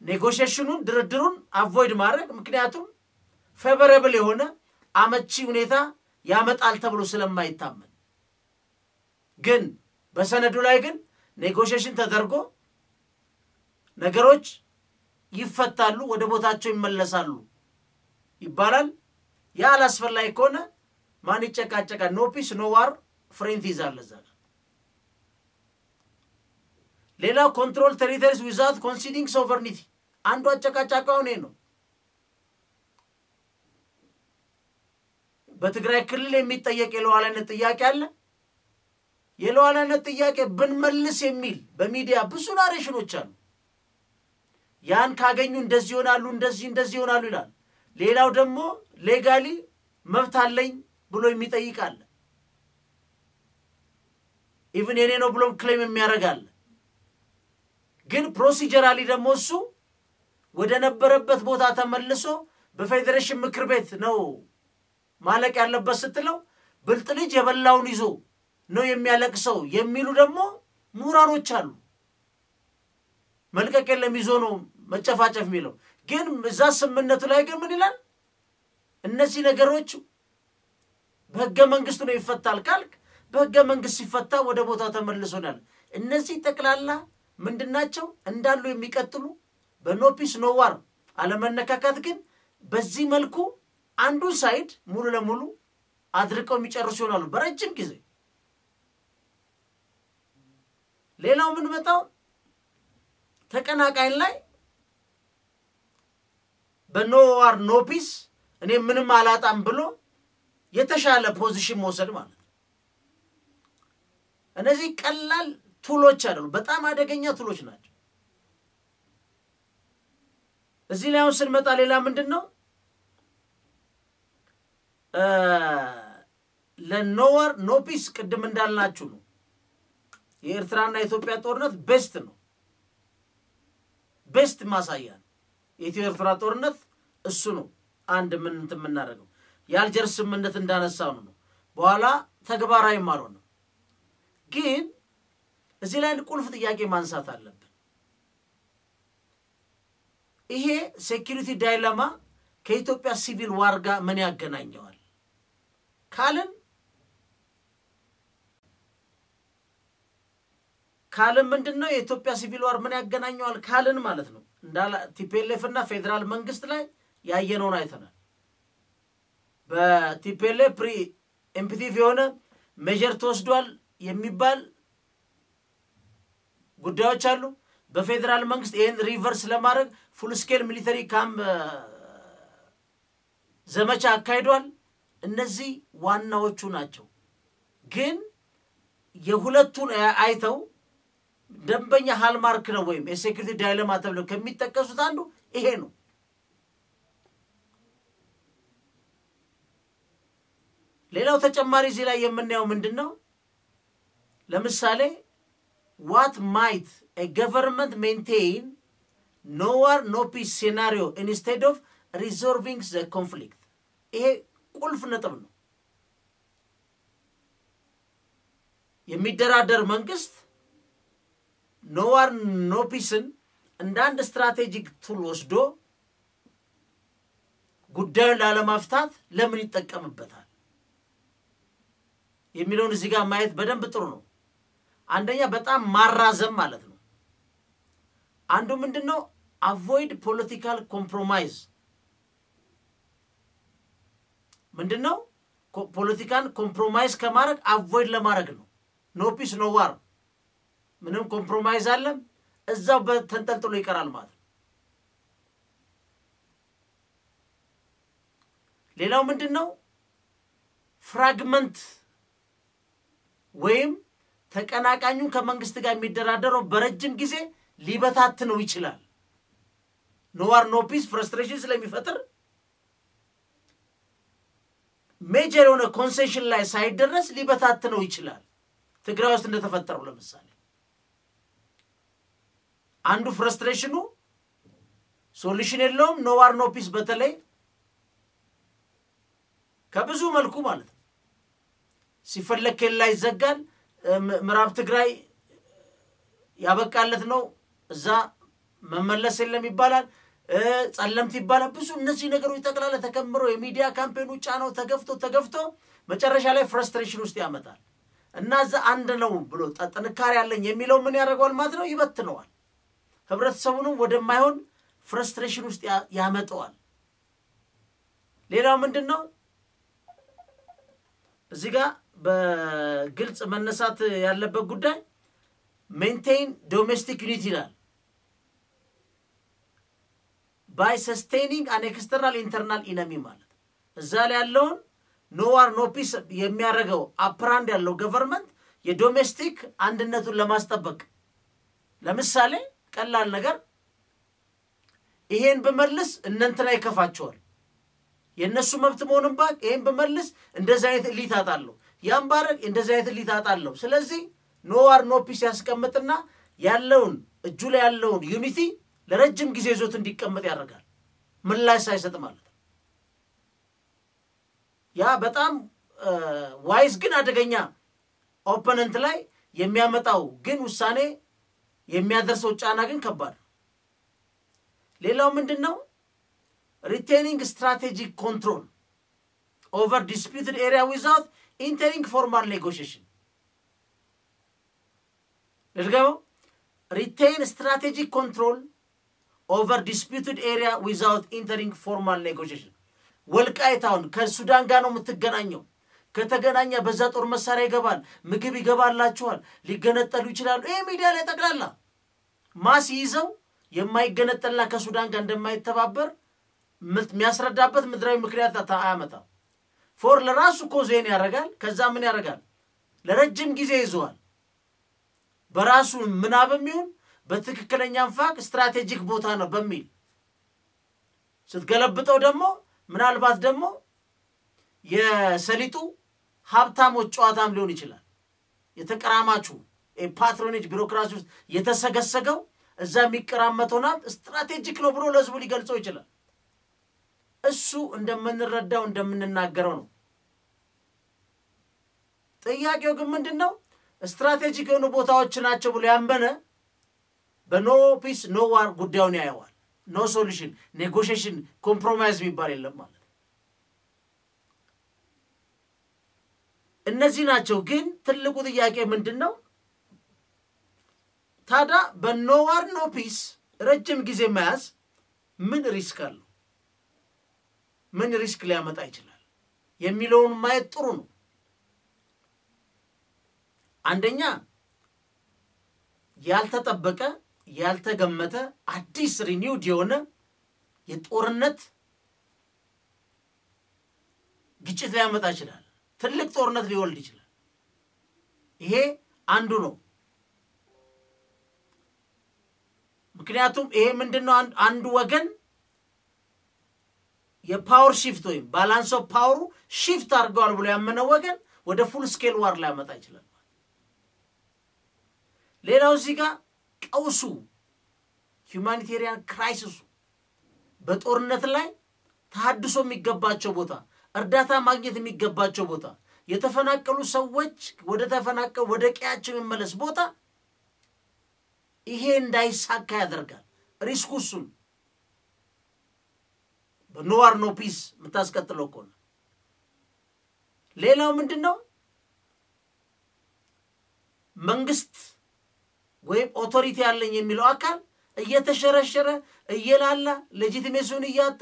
[SPEAKER 1] ኔጎሺዬሽኑን ድርድሩን አቮይድ ማድረግ፣ ምክንያቱም ፌቨራብል የሆነ አመቺ ሁኔታ ያመጣል ተብሎ ስለማይታመን ግን በሰነዱ ላይ ግን ኔጎሺዬሽን ተደርጎ ነገሮች ይፈታሉ ወደ ቦታቸው ይመለሳሉ ይባላል ያ አላስፈላጊ ከሆነ ማን ይጨቃጨቃል ኖ ፒስ ኖ ዋር ፍሬንት ይዛል እዛ ሌላ ኮንትሮል ቴሪቶሪስ ዊዛውት ኮንሲዲንግ ሶቨርኒቲ አንዱ አጨቃጫቃው ነው በትግራይ ክልል የሚጠየቅ የሉዓላዊነት ጥያቄ አለ የሉዓላዊነት ጥያቄ ብንመልስ የሚል በሚዲያ ብዙ ናሬሽኖች አሉ ያን ካገኙ እንደዚህ ይሆናሉ ይላል ሌላው ደግሞ ሌጋሊ መብት አለኝ ብሎ የሚጠይቃል ኢቭን የኔ ነው ብሎ ክሌም የሚያረጋል ግን ፕሮሲጀራሊ ደግሞ እሱ ወደ ነበረበት ቦታ ተመልሶ በፌደሬሽን ምክር ቤት ነው ማለቅ ያለበት ስትለው ብልጥ ልጅ የበላውን ይዞ ነው የሚያለቅሰው የሚሉ ደግሞ ሙራኖች አሉ መልቀቅ የለም ይዞ ነው መጨፋጨፍ የሚለው ግን እዛ ስምነቱ ላይ ግን ምን ይላል እነዚህ ነገሮች በህገ መንግስቱ ነው ይፈታል ካልክ በህገ መንግስት ሲፈታ ወደ ቦታው ተመልሶናል እነዚህ ተክላላ ምንድናቸው እንዳሉ የሚቀጥሉ በኖፒስ ኖ ዋር አለመነካካት ግን በዚህ መልኩ አንዱ ሳይድ ሙሉ ለሙሉ አድርቀው የሚጨርሱ ይሆናሉ በረጅም ጊዜ ሌላው ምን መጣው ተቀናቃኝ ላይ በኖ ዋር ኖ ፒስ እኔ ምንም አላጣም ብሎ የተሻለ ፖዚሽን መውሰድ ማለት እነዚህ ቀላል ቱሎች አይደሉ በጣም አደገኛ ቱሎች ናቸው እዚህ ላይ ስንመጣ ሌላ ምንድነው ለኖወር ኖ ፒስ ቅድም እንዳልናችሁ ነው የኤርትራና የኢትዮጵያ ጦርነት ቤስት ማሳያ የኢትዮ ኤርትራ ጦርነት እሱ ነው አንድ ምን እንትምናረገው ያልጀርስ ስምምነት እንዳነሳው ነው በኋላ ተግባራዊ ማለው ነው ግን እዚህ ላይ ቁልፍ ጥያቄ ማንሳት አለብን ይሄ ሴኩሪቲ ዳይለማ ከኢትዮጵያ ሲቪል ዋር ጋር ምን ያገናኘዋል ካልን ምንድነው የኢትዮጵያ ሲቪል ዋር ምን ያገናኘዋል ካልን ማለት ነው እንዳላ ቲፒኤልኤፍ እና ፌደራል መንግስት ላይ ያየነውን አይተናል በቲፒኤልኤፍ ፕሪ ኤምፒቲቭ የሆነ ሜጀር ተወስዷል የሚባል ጉዳዮች አሉ በፌደራል መንግስት ይሄን ሪቨርስ ለማድረግ ፉል ስኬል ሚሊተሪ ካምፕ ዘመቻ አካሂዷል እነዚህ ዋናዎቹ ናቸው ግን የሁለቱን አይተው ደንበኛ ሃልማርክ ነው ወይም የሴኩሪቲ ዳይለማ ተብሎ ከሚጠቀሱት አንዱ ይሄ ነው ሌላው ተጨማሪ እዚህ ላይ የምናየው ምንድነው ለምሳሌ what might a government maintain no war no peace scenario instead of resolving the conflict ይሄ ቁልፍ ነጥብ ነው የሚደራደር መንግስት no war no peace እንደ አንድ ስትራቴጂክ ቱል ወስዶ ጉዳዩን ላለማፍታት ለምን ይጠቀምበታል የሚለውን እዚህ ጋር ማየት በደንብ ጥሩ ነው አንደኛ በጣም ማራዘም ማለት ነው አንዱ ምንድነው avoid political compromise ምንድነው ፖለቲካን ኮምፕሮማይዝ ከማድረግ avoid ለማድረግ ነው no peace no war ምንም ኮምፕሮማይዝ አለ እዛው በተንጠልጥሎ ይቀራል ማለት ሌላው ምንድነው ፍራግመንት ወይም ተቀናቃኙ ከመንግስት ጋር የሚደራደረው በረጅም ጊዜ ሊበታት ነው ይችላል no war no peace frustration ስለሚፈጥር ሜጀር የሆነ ኮንሴሽን ላይ ሳይደረስ ሊበታት ነው ይችላል ትግራይ ውስጥ እንደተፈጠረው ለምሳሌ አንዱ ፍረስትሬሽኑ ሶሉሽን የለውም no war no peace በተለይ ከብዙ መልኩ ማለት ሲፈለክ ላይ ዘጋል ምዕራብ ትግራይ ያበቃለት ነው እዛ መመለስ የለም ይባላል ጸለምት ይባላል ብዙ እነዚህ ነገሮች ተቀላለ ተከምሮ የሚዲያ ካምፔኑ ጫናው ተገፍቶ መጨረሻ ላይ ፍራስትሬሽን ውስጥ ያመጣል እና እዛ አንድ ነው ብሎ ጥንካሬ ያለኝ የሚለው ምን ያደርጋል ማለት ነው ይበትነዋል ህብረተሰቡንም ወደማይሆን ፍራስትሬሽን ውስጥ ያመጣዋል ሌላው ምንድነው እዚህ ጋር በግልጽ መነሳት ያለበት ጉዳይ maintain domestic unity ይላል by sustaining an external internal enemy ማለት እዛ ላይ ያለውን no war no peace የሚያረጋው አፕራንድ ያለው ገቨርንመንት የዶሜስቲክ አንድነቱን ለማስጠበቅ ለምሳሌ ቀላል ነገር ይሄን በመልስ እንንተና ይከፋቸዋል የነሱ መብት መሆንን ባክ ይሄን በመልስ እንደዛ አይነት ሊት አጣለው ያን ባረግ እንደዛ አይነት ሊት አጣለው ስለዚህ no war no peace ያስቀምጥና ያለውን እጁ ላይ ያለውን ዩኒቲ ለረጅም ጊዜ ዞት እንዲቀመጥ ያደርጋል ምላሽ ሳይሰጥ ማለት ያ በጣም ዋይዝ ግን አደገኛ ኦፖነንት ላይ የሚያመጣው ግን ውሳኔ የሚያደርሰው ጫና ግን ከባድ ሌላው ምንድነው retaining strategic control over disputed area without entering formal negotiation retain strategic control over disputed area without entering formal negotiation ወልቃይታውን ከሱዳን ጋር ነው የምትገናኘው ከተገናኘ በዛ ጦር መሳሪያ ይገባል ምግብ ይገባላችኋል ሊገነጠሉ ይችላሉ ይሄ ሚዲያ ላይ ተቀላላ ማስ ይዘው የማይገነጠልና ከሱዳን ጋር እንደማይተባበር የሚያስረዳበት ምድራዊ ምክንያት ታያመጣ ፎር ለራሱ ኮዜን ያረጋል ከዛ ምን ያረጋል ለረጅም ጊዜ ይዟል በራሱ ምናብም ይሁን በትክክለኛም ፋክ ስትራቴጂክ ቦታ ነው በሚል ስትገለብጠው ደግሞ ምናልባት ደግሞ የሰሊጡ ሀብታሞች ጨዋታም ሊሆን ይችላል የተቀራማቹ ፓትሮኔጅ ቢሮክራሲ ውስጥ የተሰገሰገው እዛ የሚቀራመተውና ስትራቴጂክ ነው ብሎ ለህዝቡ ሊገልጸው ይችላል እሱ እንደምንረዳው እንደምንናገረው ነው ጥያቄው ግን ምንድነው ስትራቴጂክ የሆኑ ቦታዎች ናቸው ብሎ ያንበነ በኖ ፒስ ኖ ዋር ጉዳዩን ያያዋል ኖ ሶሉሽን ኔጎሺዬሽን ኮምፕሮማይዝ የሚባል የለም ማለት እነዚህ ናቸው ግን ትልቁ ጥያቄ ምንድነው ታዳ በኖ ዋር ኖ ፒስ ረጅም ጊዜ ማያዝ ምን ሪስክ አለው ምን ሪስክ ሊያመጣ ይችላል የሚለውን ማየት ጥሩ ነው አንደኛ ያልተጠበቀ ያልተገመተ አዲስ ሪኒውድ የሆነ የጦርነት ግጭት ሊያመጣ ይችላል ትልቅ ጦርነት ሊወልድ ይችላል ይሄ አንዱ ነው ምክንያቱም ይሄ ምንድነው አንዱ ወገን የፓወር ሺፍት ወይ ባላንስ ኦፍ ፓወሩ ሺፍት አድርጓል ብሎ ያመነው ወገን ወደ ፉል ስኬል ዋር ሊያመጣ ይችላል ሌላው እዚህ ጋር ቀውሱ ሁማኒቴሪያን ክራይሲስ በጦርነት ላይ ተሐድሶ የሚገባቸው ቦታ እርዳታ ማግኘት የሚገባቸው ቦታ የተፈናቀሉ ሰዎች ወደ ቀያቸው መመለስ ቦታ ይሄ እንዳይሳካ ያደርጋል ሪስኩስ በኖ ዋር ኖ ፒስ መታስቀጥለው ቆነ ሌላው ምንድነው መንግስት ወይ ኦቶሪቲ ያለኝ የሚለው አካል እየተሸረሸረ እየላላ ሌጂቲሜሲውን ያጣ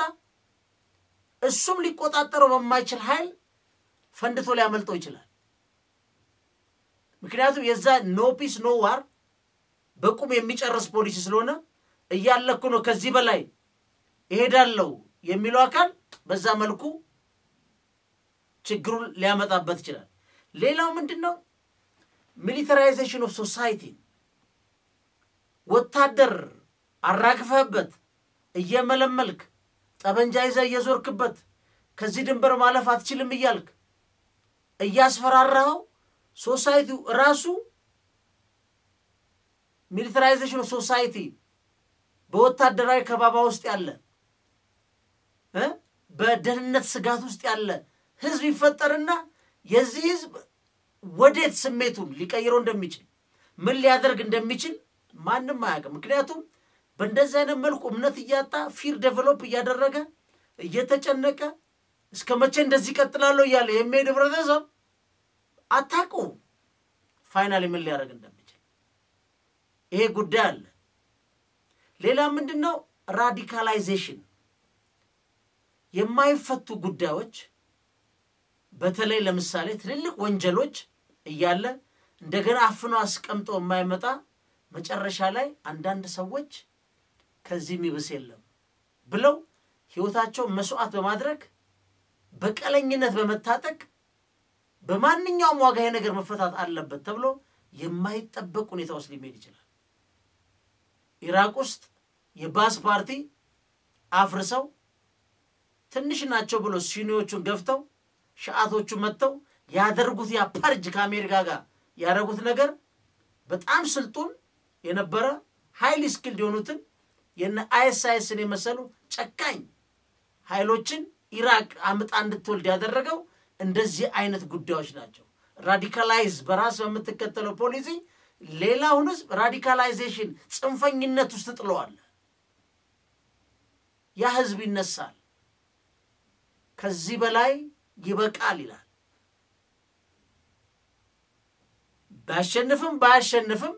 [SPEAKER 1] እሱም ሊቆጣጠረው በማይችል ኃይል ፈንድቶ ሊያመልጠው ይችላል ምክንያቱም የዛ ኖ ፒስ ኖ ዋር በቁም የሚጨርስ ፖሊሲ ስለሆነ እያለኩ ነው ከዚህ በላይ ይሄዳለው የሚለው አካል በዛ መልኩ ችግሩን ሊያመጣበት ይችላል ሌላው ምንድነው ሚሊታራይዜሽን ኦፍ ሶሳይቲ ወታደር አራግፈበት እየመለመልክ ጠበንጃ ይዘህ እየዞርክበት ከዚህ ድንበር ማለፍ አትችልም እያልክ እያስፈራራው ሶሳይቲው ራሱ ሚሊታራይዜሽን ኦፍ ሶሳይቲ በወታደራዊ ከባባ ውስጥ ያለ በደህንነት ስጋት ውስጥ ያለ ህዝብ ይፈጠርና የዚህ ህዝብ ወዴት ስሜቱን ሊቀይረው እንደሚችል ምን ሊያደርግ እንደሚችል ማንንም አያውቅም ምክንያቱም በእንደዚህ አይነት መልኩ እምነት እያጣ ፊር ዴቨሎፕ እያደረገ እየተጨነቀ እስከመቼ እንደዚህ ይቀጥላል ይያለ የሚሄድ ህብረተሰብ አታቁ ፋይናሊ ምን ሊያደርግ እንደሚችል ይሄ ጉዳይ አለ። ሌላ ምንድነው ራዲካላይዜሽን የማይፈቱ ጉዳዮች በተለይ ለምሳሌ ትልልቅ ወንጀሎች እያለ እንደገና አፍኖ አስቀምጦ የማይመጣ መጨረሻ ላይ አንዳንድ ሰዎች ከዚህ ሚብስ የለም ብለው ህይወታቸው መስዋዕት በማድረግ በቀለኝነት በመታጠቅ በማንኛውም ዋጋ ይሄ ነገር መፈታት አለበት ተብሎ የማይጠበቅ ሁኔታ ውስጥ ሊሄድ ይችላል። ኢራቅ ውስጥ የባስ ፓርቲ አፍርሰው ትንሽ ናቸው ብሎ ሲኒዎቹን ገፍተው ሻአቶቹ መተው ያደርጉት ያ ፐርጅ ከአሜሪካ ጋር ያደረጉት ነገር በጣም ስልጡን የነበረ ሃይሊ ስኪልድ የሆኑትን የነ አይኤስአይስን የመሰሉ ጨካኝ ኃይሎችን ኢራቅ አምጣ እንድትወልድ ያደረገው እንደዚህ አይነት ጉዳዮች ናቸው። ራዲካላይዝ በራስ በመተከተለው ፖሊሲ ሌላውንስ ራዲካላይዜሽን ጽንፈኝነት ውስጥ ጥለዋል። ያ ህዝብ ይነሳል ከዚህ በላይ ይበቃል ይላል። ባያሸንፍም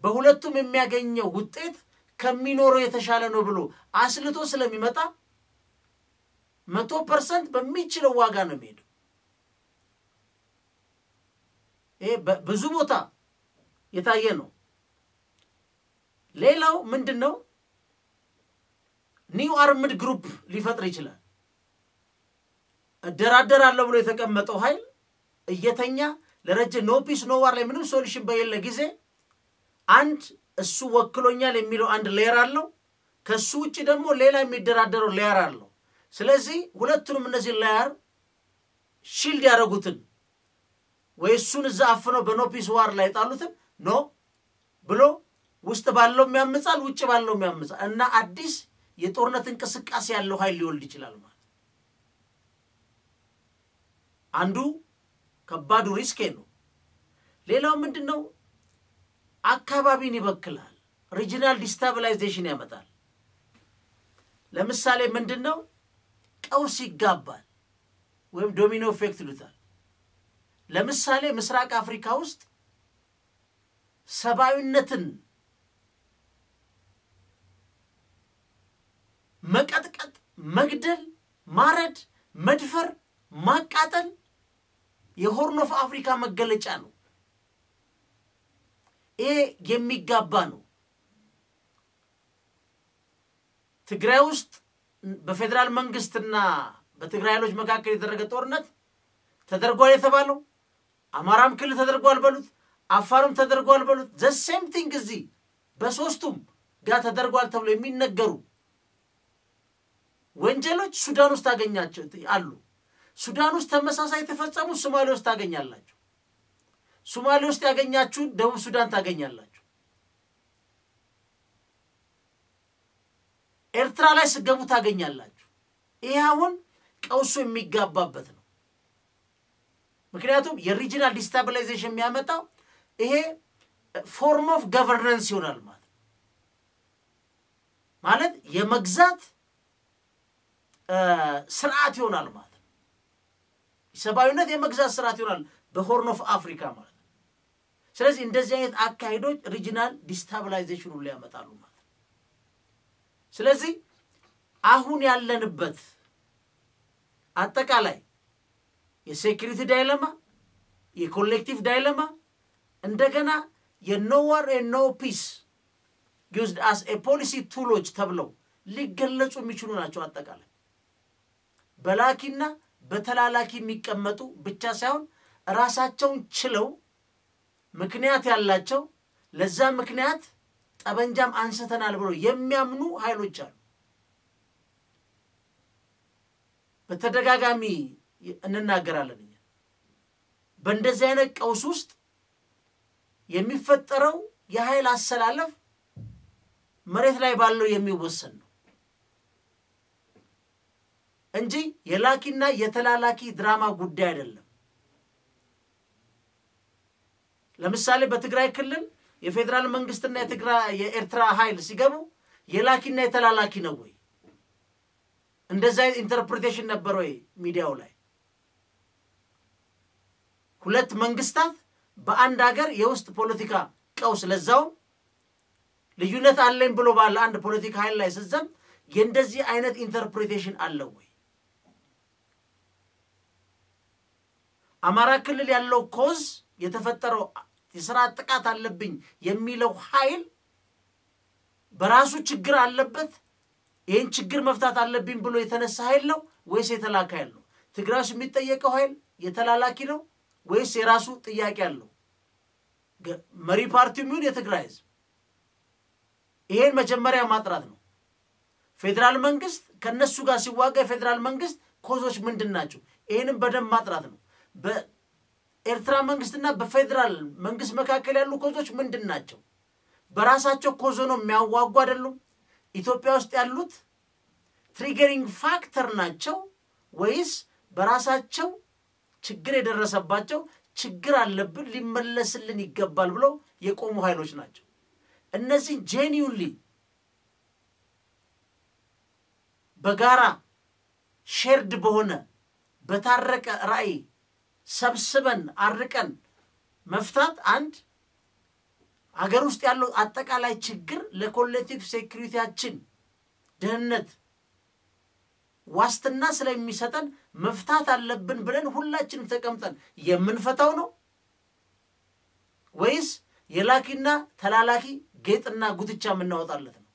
[SPEAKER 1] በሁለቱም የሚያገኘው ውጤት ከሚኖረው የተሻለ ነው ብሎ አስልቶ ስለሚመጣ 100% በሚችለው ዋጋ ነው የሚሄደው። ይሄ ብዙ ቦታ የታየ ነው። ሌላው ምንድነው ኒው አርምድ ግሩፕ ሊፈጥር ይችላል። እደራደራለሁ ብሎ የተቀመጠው ኃይል እየተኛ ለረጀ ኖ ፒስ ኖ ዋር ላይ ምንም ሶሉሽን በየለ ጊዜ አንድ እሱ ወክሎኛል የሚለው አንድ ሌየር አለው። ከሱ ውጪ ደግሞ ሌላ የሚደራደረው ሌየር አለው። ስለዚህ ሁለቱንም እነዚህ ሌየር ሺልድ ያደረጉትን ወይ እሱን ዘአፍነው በኖ ፒስ ዋር ላይ ጣሉትን ኖ ብሎ ውስጥ ባለው የሚያምጻል ውጭ ባለው የሚያምጻል እና አዲስ የጦርነት እንቅስቃሴ ያለው ኃይል ሊወልድ ይችላል ማለት አንዱ ከባዱ ሪስክ ነው። ሌላው ምንድነው አካባቢን ይበክላል። ሪጂናል ዲስታቢላይዜሽን ያመጣል። ለምሳሌ ምንድነው ቀውስ ይጋባል ወይም ዶሚኖ ኢፌክት ይሉታል። ለምሳሌ ምስራቅ አፍሪካ ውስጥ ሰባዊነትን መቀጥቀጥ፣ መግደል፣ ማረድ፣ መድፈር፣ ማቃጠል የሆርን ኦፍ አፍሪካ መገለጫ ነው። ይሄ የሚጋባ ነው። ትግራይ ውስጥ በፌደራል መንግስትና በትግራይ ኃይሎች መካከል የተደረገ ጦርነት ተደርጓል የተባለው አማራም ክልል ተደርጓል በሉት አፋርም ተደርጓል በሉት the same thing እዚህ በሶስቱም ጋር ተደርጓል ተብሎ የሚነገሩ ወንጀሎች ሱዳን ውስጥ ታገኛቸው አሉ። ሱዳን ውስጥ ተመሳሳይ ተፈጸሙ ሶማሌ ውስጥ ታገኛላችሁ። ሶማሌ ውስጥ ያገኛችሁ ደቡብ ሱዳን ታገኛላችሁ። ኤርትራ ላይ ስገቡ ታገኛላችሁ። ይሄ አሁን ቀውሱ የሚጋባበት ነው። ምክንያቱም የሪጂናል ዲስታቢላይዜሽን የሚያመጣው ይሄ ፎርም ኦፍ ገቨርናንስ ይሆናል ማለት የመግዛት ስርዓት ይሆናል ማለት ሰባዊነት የመግዛት ስርዓት ይሆናል በሆርን ኦፍ አፍሪካ ማለት። ስለዚህ እንደዚህ አይነት አካሄዶች ሪጂናል ዲስታቢላይዜሽኑ ሊያመጣሉ ማለት። ስለዚህ አሁን ያለንበት አጠቃላይ የሴኩሪቲ ዳይለማ የኮሌክቲቭ ዳይለማ እንደገና የኖ ዋር ኤንድ ኖ ፒስ used as a policy ቱሎች ተብለው ሊገለጹ የሚችሉ ናቸው። አጠቃላይ በላኪና በተላላኪ የሚቀመጡ ብቻ ሳይሆን ራሳቸውን ችለው ምክንያት ያላቸው ለዛ ምክንያት ጠበንጃም አንስተናል ብሎ የሚያምኑ ኃይሎች አሉ። በተደጋጋሚ እንናገራለን። በእንደዚህ አይነት ቀውስ ውስጥ የሚፈጠረው የኃይል አሰላለፍ መሬት ላይ ባለው የሚወሰን ነው እንጂ የላኪና የተላላኪ ድራማ ጉዳይ አይደለም። ለምሳሌ በትግራይ ክልል የፌደራል መንግስትና የኤርትራ ኃይል ሲገቡ የላኪና የተላላኪ ነው ወይ እንደዛ ኢንተርፕሪቴሽን ነበር ወይ ሚዲያው ላይ ሁለት መንግስታት በአንድ ሀገር የውስጥ ፖለቲካ ቀውስ ለዛው ልዩነት አለኝ ብሎ ባለ አንድ ፖለቲካ ኃይል ላይ ሲዘም የእንደዚህ አይነት ኢንተርፕሪቴሽን አለው ወይ አማራ ክልል ያለው ኮዝ የተፈጠረው የሥራ ጥቃት አለብኝ የሚለው ኃይል በራሱ ችግር አለበት ይሄን ችግር መፍታት አለብኝ ብሎ የተነሳ ኃይል ነው ወይስ የተላካ ኃይል ነው ትግራይስ የሚጠየቀው ኃይል የተላላኪ ነው ወይስ የራሱ ጥያቄ አለው መሪ ፓርቲው ምን የትግራይ ህዝብ ይሄን መጀመሪያ ማጥራት ነው ፌደራል መንግስት ከነሱ ጋር ሲዋጋ ፌደራል መንግስት ኮዞች ምንድናቸው ይሄንን በደም ማጥራት ነው በኤርትራ መንግስትና በፌደራል መንግስት መካከል ያሉ ኮዞች ምንድናቸው በራሳቸው ኮዞ ነው የሚያዋጉ አይደሉም ኢትዮጵያ ውስጥ ያሉት ትሪገሪንግ ፋክተር ናቸው ወይስ በራሳቸው ችግር የደረሰባቸው ችግር አለብን ሊመለስልን ይገባል ብለው የቆሙ ኃይሎች ናቸው እነዚህ ጄኒዩንሊ በጋራ ሼርድ በሆነ በታረቀ ራይ ሰብስበን አርቀን መፍታት አንድ አገር ውስጥ ያለው አጠቃላይ ችግር ለኮሌክቲቭ ሴኩሪቲያችን ደህንነት ዋስትና ስለሚሰጠን መፍታት አለብን ብለን ሁላችንም ተቀምጠን የምንፈታው ነው ወይስ የላኪና ተላላኪ ጌጥና ጉትቻ ምናወጣለት ነው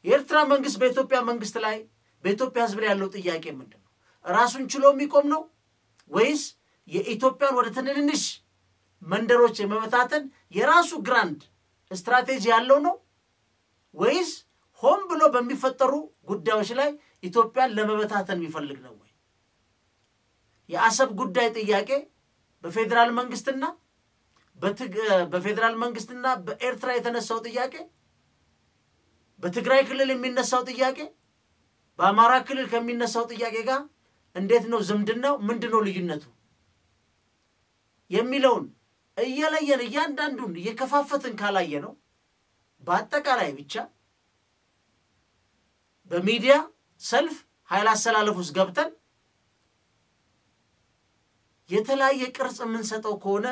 [SPEAKER 1] የኤርትራ መንግስት በኢትዮጵያ መንግስት ላይ በኢትዮጵያ ህዝብ ላይ ያለው ጥያቄ ምንድነው ራሱን ችሎ የሚቆም ነው ወይስ የኢትዮጵያን ወደ ትንንሽ መንደሮች የመመታተን የራሱ ግራንድ ስትራቴጂ ያለው ነው ወይስ ሆም ብሎ በሚፈጠሩ ጉዳዮች ላይ ኢትዮጵያን ለመበታተን የሚፈልግ ነው ወይ የአሰብ ጉዳይ ጥያቄ በፌደራል መንግስትና በኤርትራ የተነሳው ጥያቄ በትግራይ ክልል የሚነሳው ጥያቄ በአማራ ክልል ከሚነሳው ጥያቄ ጋር እንዴት ነው ዝምድናው ምንድነው ልዩነቱ የሚለውን እየለየን እያንዳንዱን የከፋፈትን ካላየ ነው በአጠቃላይ ብቻ በሚዲያ ሰልፍ ኃይል አሰላለፉስ ገብተን የተለያየ ቅርጽ የምንሰጠው ከሆነ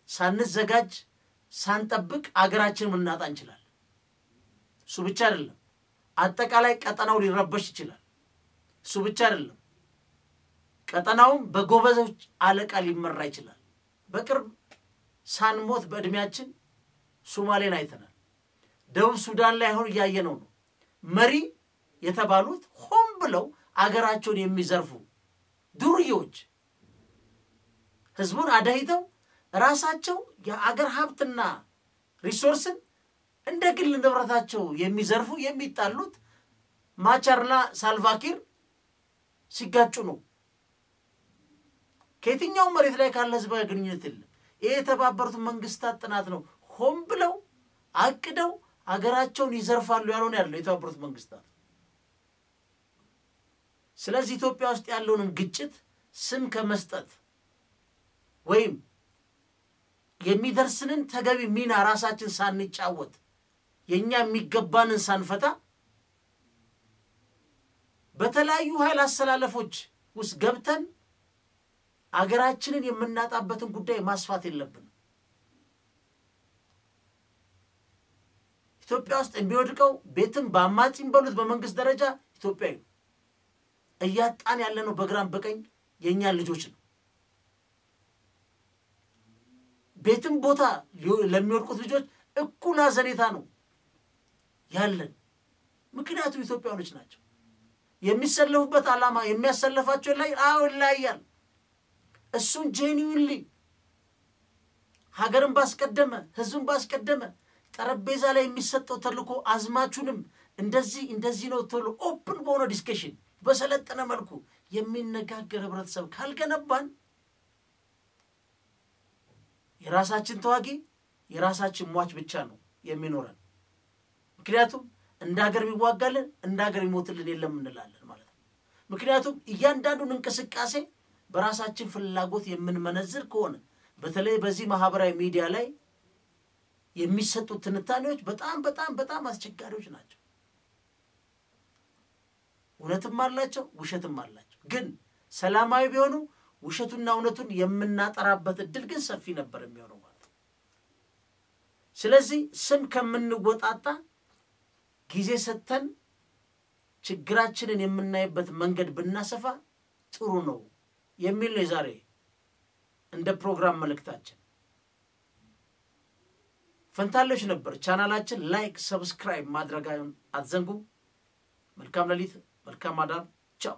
[SPEAKER 1] ሳንዘጋጅ ሳንጠብቅ አገራችን ምናጣ እንችላለን እሱ ብቻ አይደለም አጠቃላይ ቀጠናው ሊረበሽ ይችላል እሱ ብቻ አይደለም ቀጠናው በጎበዞች አለቃ ሊመራ ይችላል በቅርብ ሳንሞት በእድሜያችን ሶማሌን አይተናል ደቡብ ሱዳን ላይ አሁን ያየነው ነው መሪ የተባሉት ሆም ብለው አገራቸውን የሚዘርፉ ዱርዮች ህዝቡን አዳይተው ራሳቸው የአገር ሀብትና ሪሶርስን እንደ ግል ንብረታቸው የሚዘርፉ የሚጣሉት ማቻርና ሳልቫኪር ሲጋጩ ነው ከየትኛው መሬት ላይ ካለ ህዝባዊ ግንኙነት የለም ይሄ የተባበሩት መንግስታት ጥናት ነው ሆም ብለው አቅደው አገራቸውን ይዘርፋሉ ያለው ነው ያለው የተባበሩት መንግስታት ስለዚህ ኢትዮጵያ ውስጥ ያለውን ግጭት ስም ከመስጠት ወይም የሚደርስንን ተገቢ ሚና ራሳችን ሳንጫወት የኛ የሚገባንን ሳንፈታ በተለያዩ ኃይል አሰላለፎች ውስጥ ገብተን አገራችንን የምናጣበትን ጉዳይ ማስፋት የለብንም ኢትዮጵያ ውስጥ የሚወድቀው ቤትም በአማጺም በሉት በመንግስት ደረጃ ኢትዮጵያዊ እያጣን ያለነው በግራም በቀኝ የኛ ልጆች ነው ቤትም ቦታ ለሚወድቁት ልጆች እኩል ሀዘኔታ ነው ያለን ምክንያቱም ኢትዮጵያውያኖች ናቸው የሚሰለፉበት ዓላማ የሚያሰለፋቸው ላይ ያያል እሱን ጄኒዩንሊ ሀገርን ባስቀደመ ህዝብን ባስቀደመ ጠረጴዛ ላይ የሚሰጠው ተልኮ አዝማቹንም እንደዚህ ነው ተብሎ ኦፕን በሆነ ዲስከሽን በሰለጠነ መልኩ የሚነጋገር ህብረተሰብ ካልገነባን የራሳችን ተዋጊ የራሳችን ሟች ብቻ ነው የሚኖረን ምክንያቱም እንደ ሀገር ቢዋጋልን እንደ ሀገር ይሞትልን የለም እንላለን ማለት ነው ምክንያቱም እያንዳንዱን እንቅስቃሴ በራሳችን ፍላጎት የምንመነዝር ከሆነ በተለይ በዚህ ማህበራዊ ሚዲያ ላይ የሚሰጡት ትንታኔዎች በጣም አስቸጋሪዎች ናቸው። እውነትም አላቸው ውሸትም አላቸው። ግን ሰላማዊ ቢሆኑ ውሸቱና እውነቱን የምናጠራበት እድል ግን ሰፊ ነበር የሚሆነው ማለት ነው። ስለዚህ ስም ከምንወጣጣ ጊዜ ሰጥተን ችግራችንን የምናይበት መንገድ ብናሰፋ ጥሩ ነው የሚል ነው ዛሬ እንደ ፕሮግራም መልእክታችን። ፈንታለሽ ነበር። ቻናላችን ላይክ ሰብስክራይብ ማድረጋችሁን አትዘንጉ። መልካም ሌሊት መልካም አዳር። ቻው።